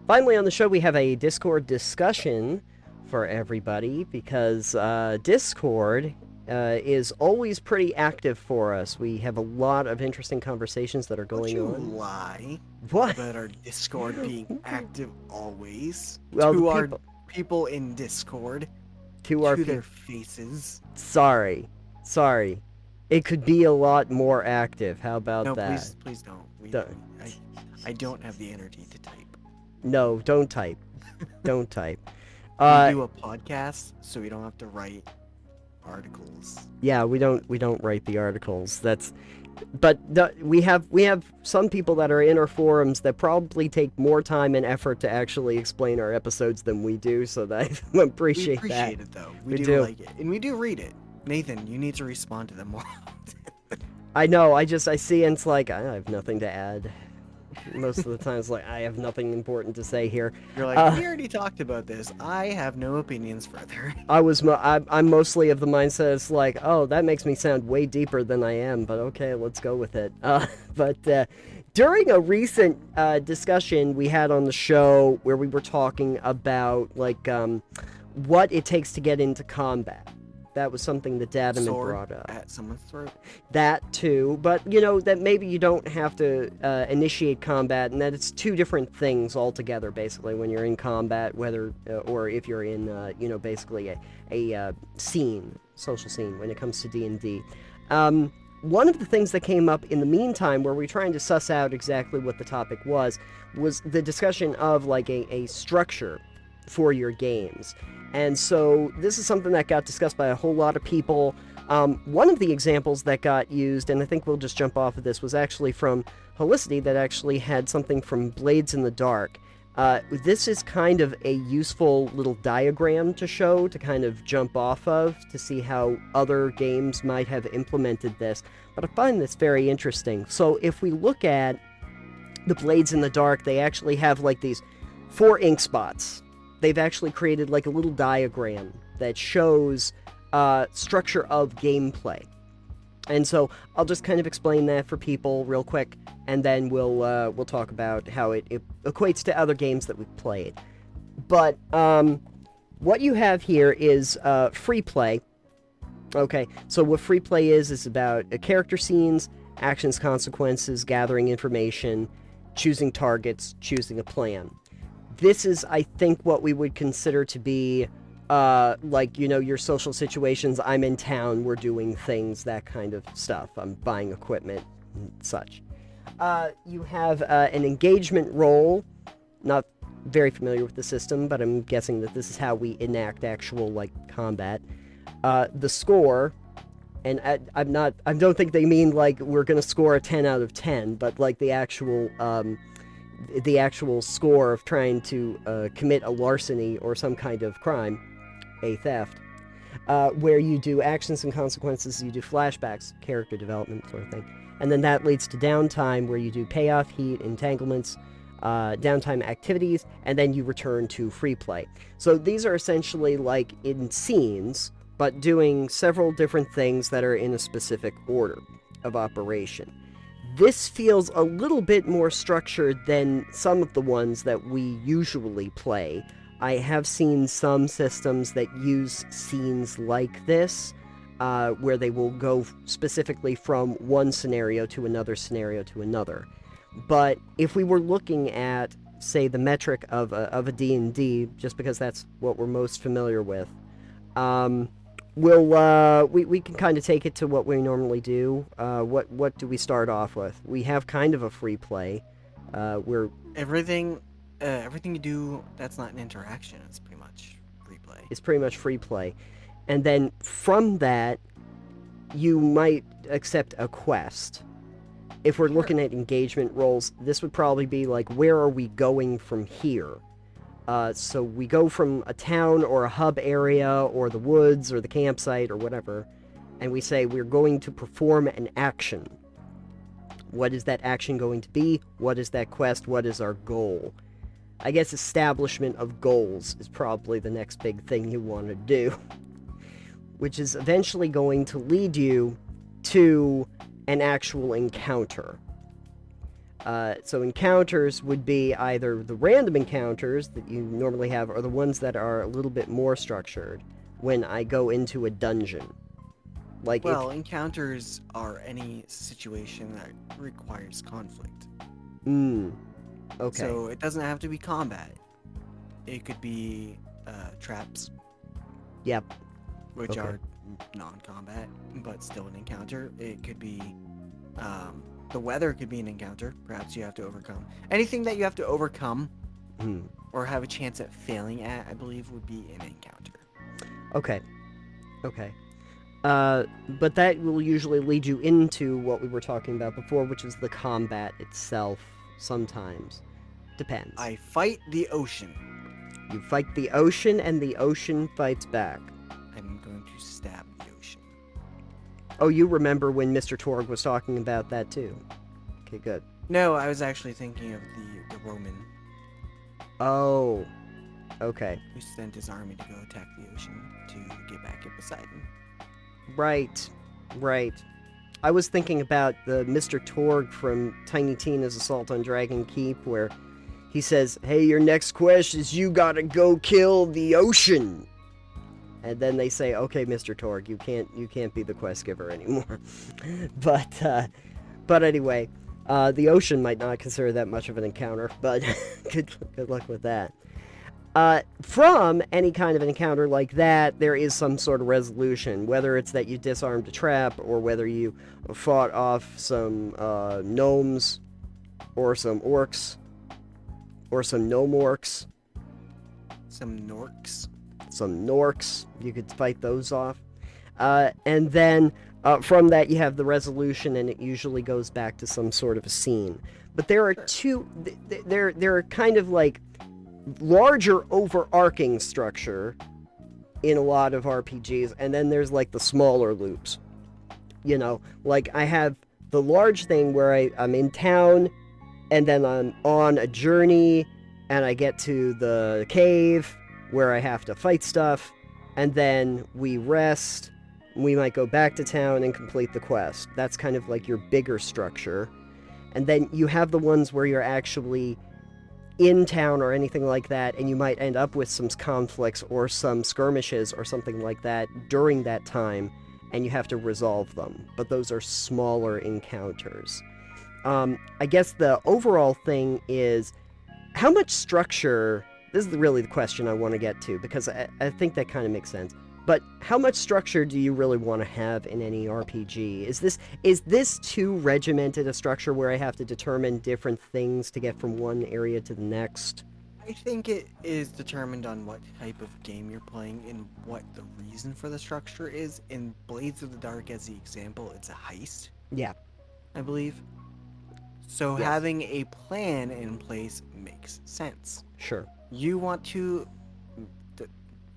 Finally on the show, we have a Discord discussion for everybody because Discord is always pretty active for us. We have a lot of interesting conversations that are going Don't you on. lie What? about our Discord being active always. Well, to the our people- people in Discord. To our their faces. Sorry. It could be a lot more active. How about No, that? please don't. Don't. I don't have the energy to type. No, don't type. Don't type. We do a podcast, so we don't have to write articles. Yeah, we don't write the articles. We have some people that are in our forums that probably take more time and effort to actually explain our episodes than we do, so that I appreciate that. We appreciate it though. We do like it. And we do read it. Nathan, you need to respond to them more often. I know, I see and it's like, I have nothing to add. Most of the time it's like, I have nothing important to say here. You're like, we already talked about this. I have no opinions further. I'm mostly of the mindset, it's like, oh, that makes me sound way deeper than I am, but okay, let's go with it. But during a recent discussion we had on the show where we were talking about, like, what it takes to get into combat. That was something that David had brought up. At someone's throat. That too, but that maybe you don't have to initiate combat, and that it's two different things altogether. Basically, when you're in combat, whether or if you're in, basically a scene, social scene, when it comes to D&D. One of the things that came up in the meantime, where we were trying to suss out exactly what the topic was the discussion of like a structure for your games. And so this is something that got discussed by a whole lot of people. One of the examples that got used, and I think we'll just jump off of this, was actually from Helicity, that actually had something from Blades in the Dark. This is kind of a useful little diagram to show, to kind of jump off of, to see how other games might have implemented this. But I find this very interesting. So if we look at the Blades in the Dark, they actually have like these 4 ink spots. They've actually created like a little diagram that shows structure of gameplay. And so I'll just kind of explain that for people real quick, and then we'll talk about how it equates to other games that we've played. But what you have here is free play. Okay, so what free play is about character scenes, actions, consequences, gathering information, choosing targets, choosing a plan. This is, I think, what we would consider to be, your social situations. I'm in town, we're doing things, that kind of stuff. I'm buying equipment and such. You have an engagement role. Not very familiar with the system, but I'm guessing that this is how we enact actual, combat. The score, and I don't think they mean, we're gonna score a 10 out of 10, but, the actual score of trying to commit a larceny or some kind of crime, a theft, where you do actions and consequences, you do flashbacks, character development sort of thing, and then that leads to downtime, where you do payoff, heat, entanglements, downtime activities, and then you return to free play. So these are essentially like in scenes, but doing several different things that are in a specific order of operation. This feels a little bit more structured than some of the ones that we usually play. I have seen some systems that use scenes like this, where they will go specifically from one scenario to another scenario to another. But if we were looking at, say, the metric of a D&D, just because that's what we're most familiar with, we can kind of take it to what we normally do. What do we start off with? We have kind of a free play. Everything you do that's not an interaction is pretty much free play. It's pretty much free play. And then from that, you might accept a quest. If we're looking at engagement roles, this would probably be like, where are we going from here? So we go from a town or a hub area or the woods or the campsite or whatever, and we say we're going to perform an action. What is that action going to be? What is that quest? What is our goal? I guess establishment of goals is probably the next big thing you want to do, which is eventually going to lead you to an actual encounter. So encounters would be either the random encounters that you normally have, or the ones that are a little bit more structured when I go into a dungeon. Like Well, encounters are any situation that requires conflict. Okay. So it doesn't have to be combat. It could be traps. Yep. Which Okay. are non-combat, but still an encounter. It could be the weather could be an encounter. Perhaps you have to overcome anything that you have to overcome or have a chance at failing at. I believe would be an encounter. Okay. But that will usually lead you into what we were talking about before, which is the combat itself. Sometimes, depends. I fight the ocean. You fight the ocean, and the ocean fights back. I'm going to stab the ocean. Oh, you remember when Mr. Torg was talking about that too? Okay, good. No, I was actually thinking of the Roman Oh, okay. who sent his army to go attack the ocean to get back at Poseidon. Right. I was thinking about the Mr. Torg from Tiny Tina's Assault on Dragon Keep, where he says, "Hey, your next quest is you gotta go kill the ocean." And then they say, "Okay, Mr. Torg, you can't be the quest giver anymore." but anyway, the ocean might not consider that much of an encounter, but good luck with that. From any kind of an encounter like that, there is some sort of resolution, whether it's that you disarmed a trap, or whether you fought off some gnomes, or some orcs, or some gnome orcs. Some Norks. Some Norks, you could fight those off. And then from that you have the resolution, and it usually goes back to some sort of a scene. But there are two, there are kind of like larger overarching structure in a lot of RPGs, and then there's like the smaller loops. You know, like I have the large thing where I'm in town, and then I'm on a journey, and I get to the cave where I have to fight stuff, and then we rest. We might go back to town and complete the quest. That's kind of like your bigger structure. And then you have the ones where you're actually in town or anything like that, and you might end up with some conflicts or some skirmishes or something like that during that time, and you have to resolve them. But those are smaller encounters. I guess the overall thing is, how much structure... This is really the question I want to get to, because I think that kind of makes sense. But how much structure do you really want to have in any RPG? Is this too regimented a structure where I have to determine different things to get from one area to the next? I think it is determined on what type of game you're playing and what the reason for the structure is. In Blades of the Dark, as the example, it's a heist. Yeah. I believe. So Yes. having a plan in place makes sense. Sure. You want to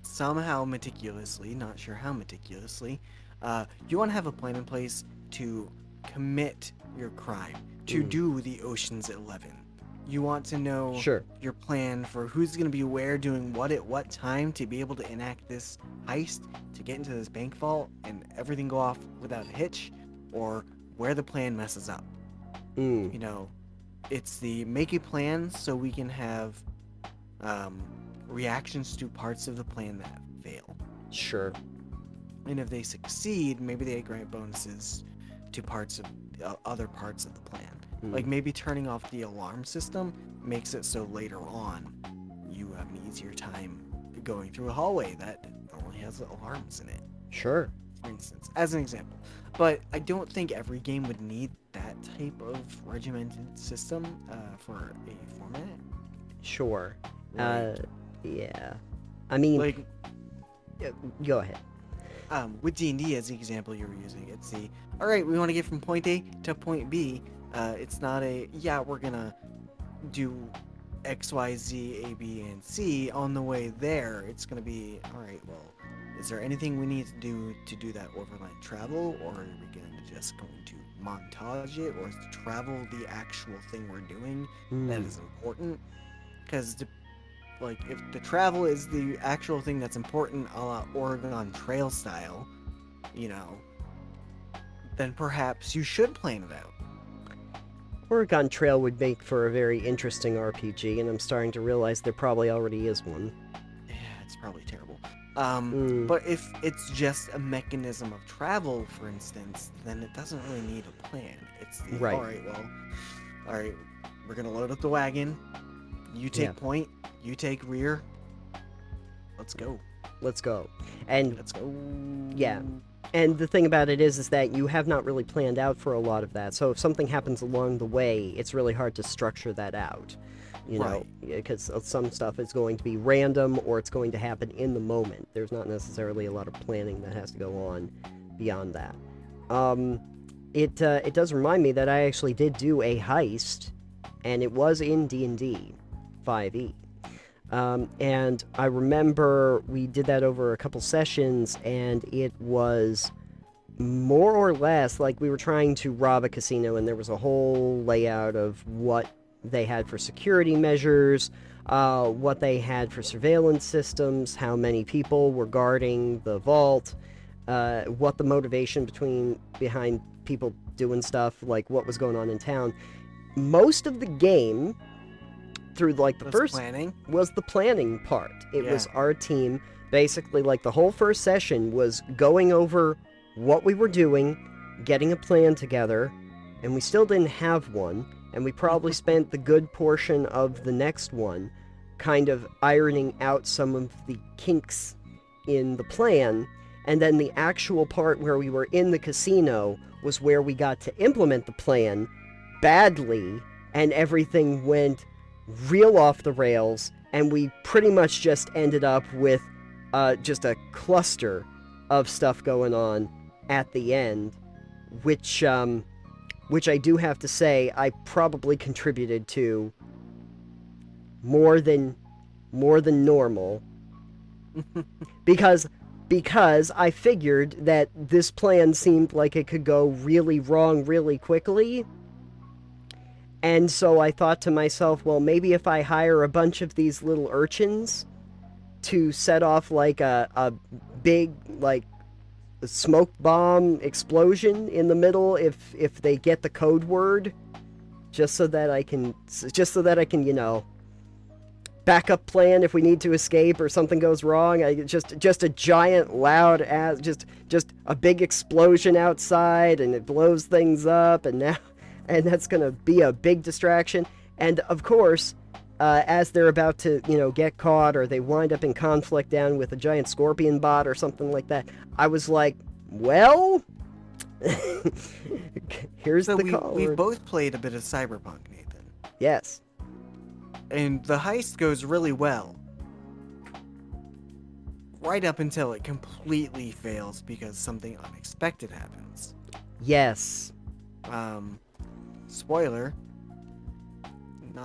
somehow meticulously, not sure how meticulously, you want to have a plan in place to commit your crime, to do the Ocean's 11. You want to know your plan for who's going to be where, doing what at what time, to be able to enact this heist, to get into this bank vault, and everything go off without a hitch, or where the plan messes up. You know, it's the make a plan so we can have reactions to parts of the plan that fail. Sure. And if they succeed, maybe they grant bonuses to parts of other parts of the plan. Like maybe turning off the alarm system makes it so later on you have an easier time going through a hallway that normally has alarms in it. Sure. For instance, as an example. But I don't think every game would need that type of regimented system for a format. Sure. Right. Yeah. I mean, Like, go ahead. with D&D as the example you were using, it's the, all right, we want to get from point A to point B. It's not a, yeah, we're going to do X, Y, Z, A, B, and C on the way there. It's going to be, all right, well, is there anything we need to do that overland travel, or are we going to just going to montage it, or is the travel the actual thing we're doing that is important? Because like, if the travel is the actual thing that's important, a la Oregon Trail style, you know, then perhaps you should plan it out. Oregon Trail would make for a very interesting RPG, and I'm starting to realize there probably already is one. Yeah, it's probably terrible. Mm. But if it's just a mechanism of travel, for instance, then it doesn't really need a plan. It's the, Right. all right, we're gonna load up the wagon. You take point, you take rear. Let's go. Let's go. And Let's go. yeah. And the thing about it is that you have not really planned out for a lot of that. So if something happens along the way, it's really hard to structure that out. You know, because some stuff is going to be random or it's going to happen in the moment. There's not necessarily a lot of planning that has to go on beyond that. It does remind me that I actually did do a heist, and it was in D&D 5e. And I remember we did that over a couple sessions, and it was more or less like we were trying to rob a casino, and there was a whole layout of what they had for security measures, what they had for surveillance systems, how many people were guarding the vault, what the motivation behind people doing stuff, like what was going on in town. Most of the game, through like the first planning, was the planning part. It was our team basically, like the whole first session was going over what we were doing, getting a plan together, and we still didn't have one. And we probably spent the good portion of the next one kind of ironing out some of the kinks in the plan. And then the actual part where we were in the casino was where we got to implement the plan badly, and everything went real off the rails, and we pretty much just ended up with just a cluster of stuff going on at the end, which I do have to say I probably contributed to more than normal because I figured that this plan seemed like it could go really wrong really quickly. And so I thought to myself, well, maybe if I hire a bunch of these little urchins to set off like a big like smoke bomb explosion in the middle if they get the code word, just so that I can backup plan if we need to escape or something goes wrong. I just a giant loud ass, just a big explosion outside, and it blows things up, and that's gonna be a big distraction. And of course, as they're about to get caught, or they wind up in conflict down with a giant scorpion bot or something like that, I was like, well, here's the call. We've both played a bit of Cyberpunk, Nathan. Yes. And the heist goes really well. Right up until it completely fails because something unexpected happens. Yes. Spoiler.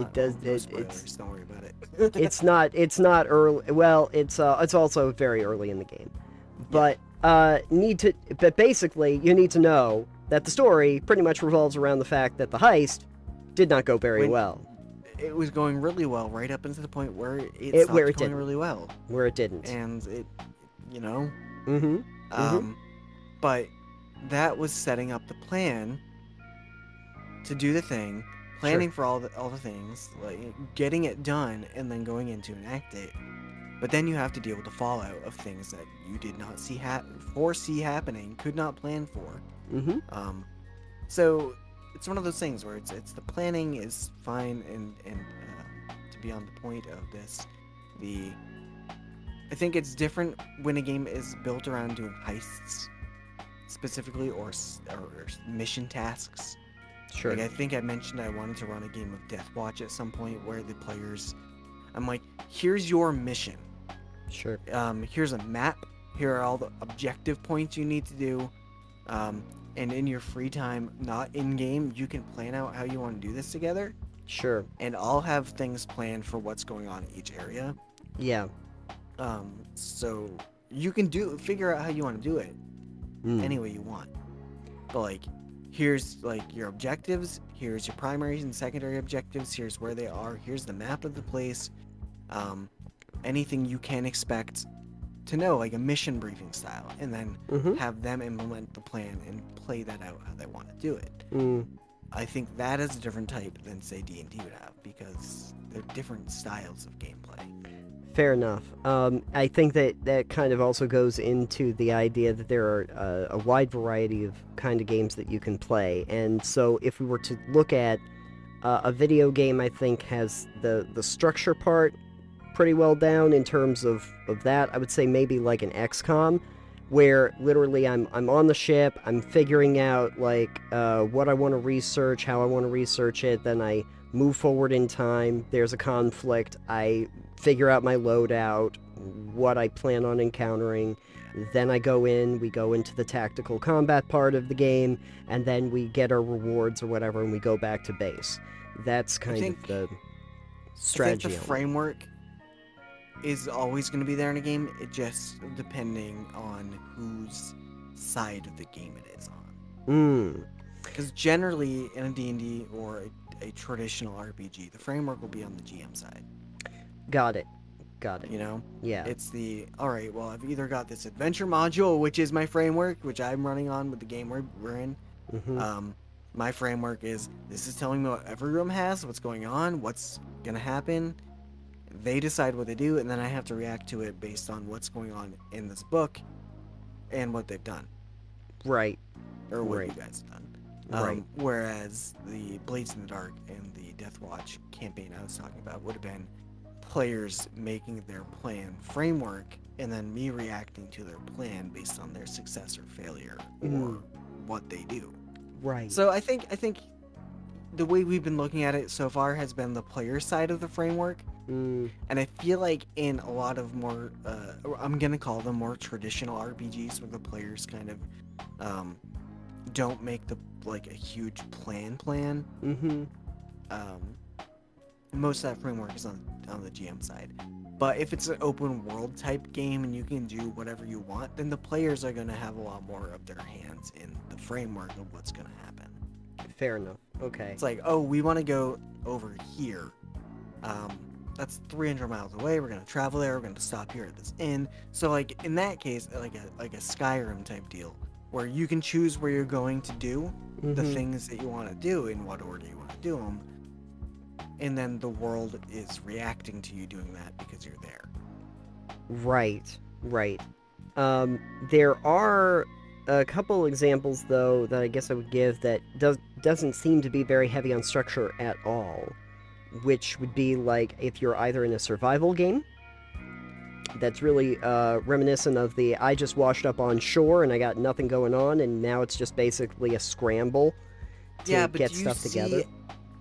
It does. Spoilers, don't worry about it. It's not early. Well, it's also very early in the game. But but basically you need to know that the story pretty much revolves around the fact that the heist did not go very well. It was going really well right up until the point where it stopped going really well. Where it didn't. And it, Mm-hmm. But that was setting up the plan to do the thing, planning for all the things, like getting it done, and then going into enact it. But then you have to deal with the fallout of things that you did not foresee happening, could not plan for. Mm-hmm. So it's one of those things where it's the planning is fine, and to be on the point of this, I think it's different when a game is built around doing heists specifically, or mission tasks. Sure. Like I think I mentioned I wanted to run a game of Death Watch at some point where the players, I'm like, here's your mission. Sure. Here's a map. Here are all the objective points you need to do. And in your free time, not in game, you can plan out how you want to do this together. Sure. And I'll have things planned for what's going on in each area. Yeah. So you can figure out how you want to do it any way you want. But like, here's like your objectives, here's your primaries and secondary objectives, here's where they are, here's the map of the place, anything you can expect to know, like a mission briefing style, and then have them implement the plan and play that out how they want to do it. I think that is a different type than say D&D would have because they're different styles of gameplay. Fair enough. I think that kind of also goes into the idea that there are a wide variety of kind of games that you can play. And so if we were to look at a video game, I think has the structure part pretty well down in terms of that. I would say maybe like an XCOM, where literally I'm on the ship, I'm figuring out like what I want to research, how I want to research it, then I move forward in time, there's a conflict, I figure out my loadout, what I plan on encountering, then I go in, we go into the tactical combat part of the game, and then we get our rewards or whatever, and we go back to base. That's kind of the I think strategy the element. framework is always going to be there in a game. It just depending on whose side of the game it is on. Because generally in a D&D or a traditional RPG, the framework will be on the GM side. Got it. You know? Yeah. It's all right, well, I've either got this adventure module, which is my framework, which I'm running on with the game we're in. My framework is, this is telling me what every room has, what's going on, what's going to happen. They decide what they do, and then I have to react to it based on what's going on in this book and what they've done. Right. Or what Right. you guys have done. Right. Whereas the Blades in the Dark and the Death Watch campaign I was talking about would have been players making their plan framework and then me reacting to their plan based on their success or failure or what they do. Right. So I think the way we've been looking at it so far has been the player side of the framework. And I feel like in a lot of more, I'm going to call them more traditional RPGs where the players kind of don't make a huge plan. Most of that framework is on the GM side. But if it's an open world type game and you can do whatever you want, then the players are going to have a lot more of their hands in the framework of what's going to happen. Fair enough. Okay. It's like, oh, we want to go over here. That's 300 miles away. We're going to travel there. We're going to stop here at this inn. So like in that case, like a Skyrim type deal where you can choose where you're going to do the things that you want to do in what order you want to do them. And then the world is reacting to you doing that because you're there. Right. There are a couple examples, though, that I guess I would give that doesn't seem to be very heavy on structure at all, which would be like if you're either in a survival game that's really reminiscent of the I just washed up on shore and I got nothing going on, and now it's just basically a scramble to get stuff together.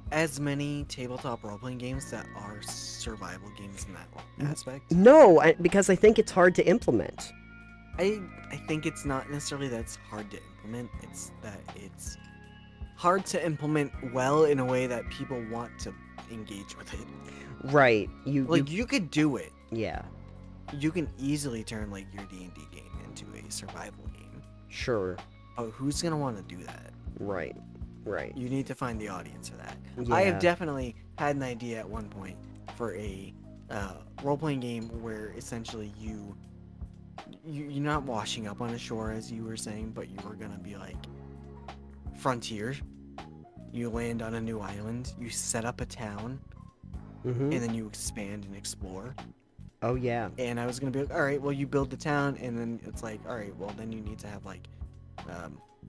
As many tabletop role-playing games that are survival games in that aspect? No, because I think it's hard to implement. I think it's not necessarily that it's hard to implement, it's that it's hard to implement well in a way that people want to engage with it. Right. You could do it. Yeah. You can easily turn like your D&D game into a survival game. Sure. But who's gonna want to do that? Right. You need to find the audience for that. Yeah. I have definitely had an idea at one point for a role-playing game where essentially you're not washing up on a shore as you were saying, but you were gonna be like frontier. You land on a new island, you set up a town, and then you expand and explore. Oh yeah. And I was gonna be like, all right, well you build the town, and then it's like, all right, well then you need to have like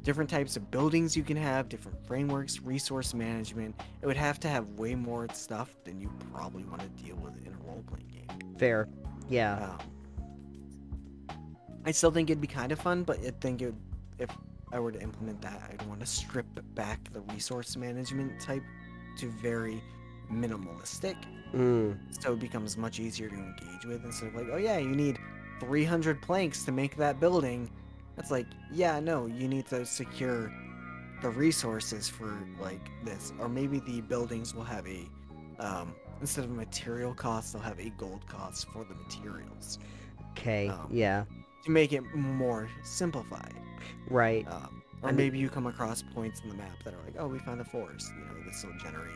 different types of buildings you can have, different frameworks, resource management. It would have to have way more stuff than you probably want to deal with in a role-playing game. Fair. Yeah. I still think it'd be kind of fun, but I think if I were to implement that, I'd want to strip back the resource management type to very minimalistic. So it becomes much easier to engage with instead of like, oh yeah, you need 300 planks to make that building. It's like, yeah, no, you need to secure the resources for like this, or maybe the buildings will have a instead of a material cost, they'll have a gold cost for the materials. Okay. Yeah. To make it more simplified. Right. Or maybe you come across points in the map that are like, oh, we found a forest. You know, this will generate.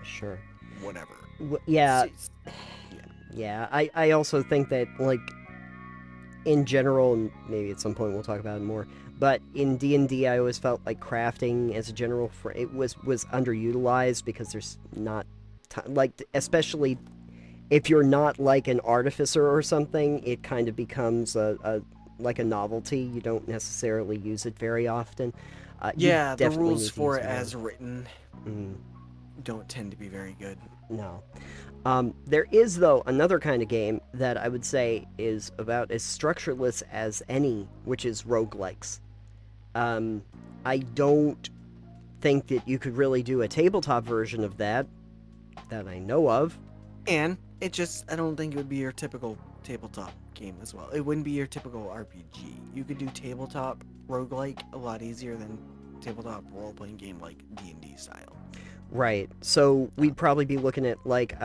Sure. Whatever. Yeah. Yeah. I also think that like in general, and maybe at some point we'll talk about it more, but in D&D I always felt like crafting as a general it was underutilized because there's not like, especially if you're not like an artificer or something, it kind of becomes like a novelty. You don't necessarily use it very often. Yeah, the definitely rules need to for use it more. as written Mm, don't tend to be very good. no. There is, though, another kind of game that I would say is about as structureless as any, which is roguelikes. I don't think that you could really do a tabletop version of that I know of. And I don't think it would be your typical tabletop game as well. It wouldn't be your typical RPG. You could do tabletop roguelike a lot easier than tabletop role-playing game like D&D style. Right. So we'd probably be looking at like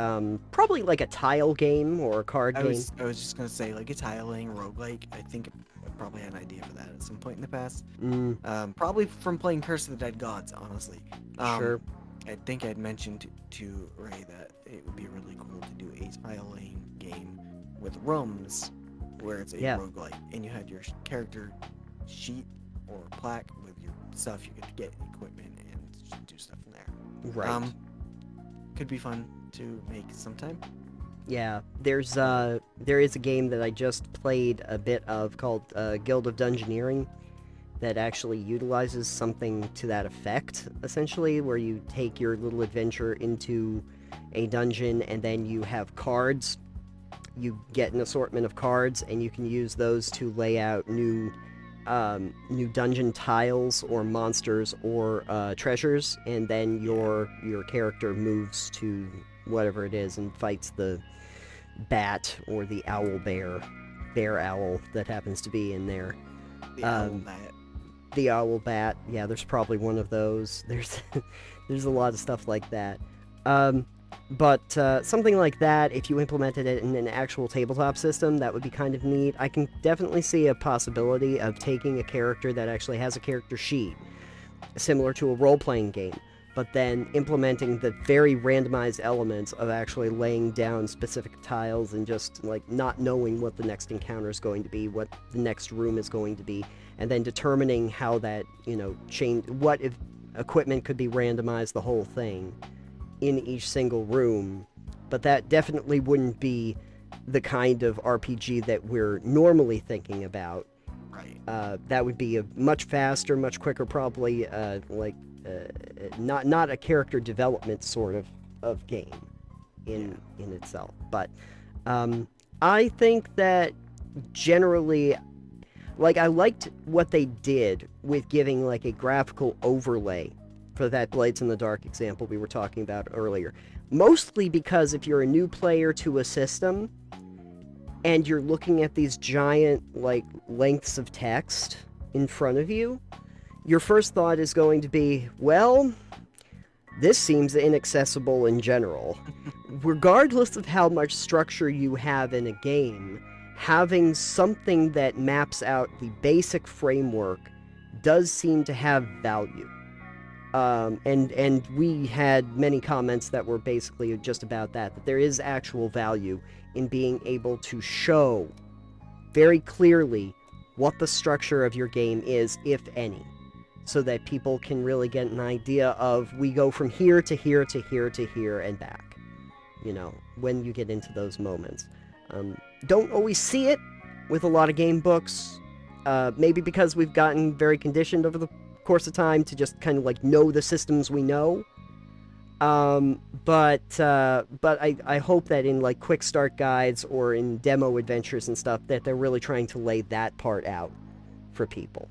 probably like a tile game or a card game. I was just gonna say like a tiling roguelike. I think I probably had an idea for that at some point in the past. Probably from playing Curse of the Dead Gods, honestly. Sure. I think I'd mentioned to Ray that it would be really cool to do a tiling game with rooms where it's a roguelike and you had your character sheet or plaque with your stuff. You could get equipment and do stuff from there. Right. Could be fun to make sometime. Yeah, there is a game that I just played a bit of called Guild of Dungeoneering that actually utilizes something to that effect, essentially, where you take your little adventure into a dungeon and then you have cards. You get an assortment of cards and you can use those to lay out new dungeon tiles or monsters or treasures, and then your character moves to whatever it is and fights the bat or the bear owl that happens to be in there. The owl bat. Yeah, there's probably one of those. There's a lot of stuff like that. But something like that, if you implemented it in an actual tabletop system, that would be kind of neat. I can definitely see a possibility of taking a character that actually has a character sheet, similar to a role-playing game, but then implementing the very randomized elements of actually laying down specific tiles and just like not knowing what the next encounter is going to be, what the next room is going to be, and then determining how that, change, what if equipment could be randomized, the whole thing in each single room. But that definitely wouldn't be the kind of RPG that we're normally thinking about. Right. That would be a much faster, much quicker, probably not a character development sort of game in itself. But I think that generally, like, I liked what they did with giving like a graphical overlay for that Blades in the Dark example we were talking about earlier. Mostly because if you're a new player to a system and you're looking at these giant like lengths of text in front of you, your first thought is going to be, well, this seems inaccessible in general. Regardless of how much structure you have in a game, having something that maps out the basic framework does seem to have value. And we had many comments that were basically just about that there is actual value in being able to show very clearly what the structure of your game is, if any, so that people can really get an idea of, we go from here to here to here to here and back, when you get into those moments. Don't always see it with a lot of game books, maybe because we've gotten very conditioned over the course of time to just kind of like know the systems we know. But I hope that in like quick start guides or in demo adventures and stuff that they're really trying to lay that part out for people.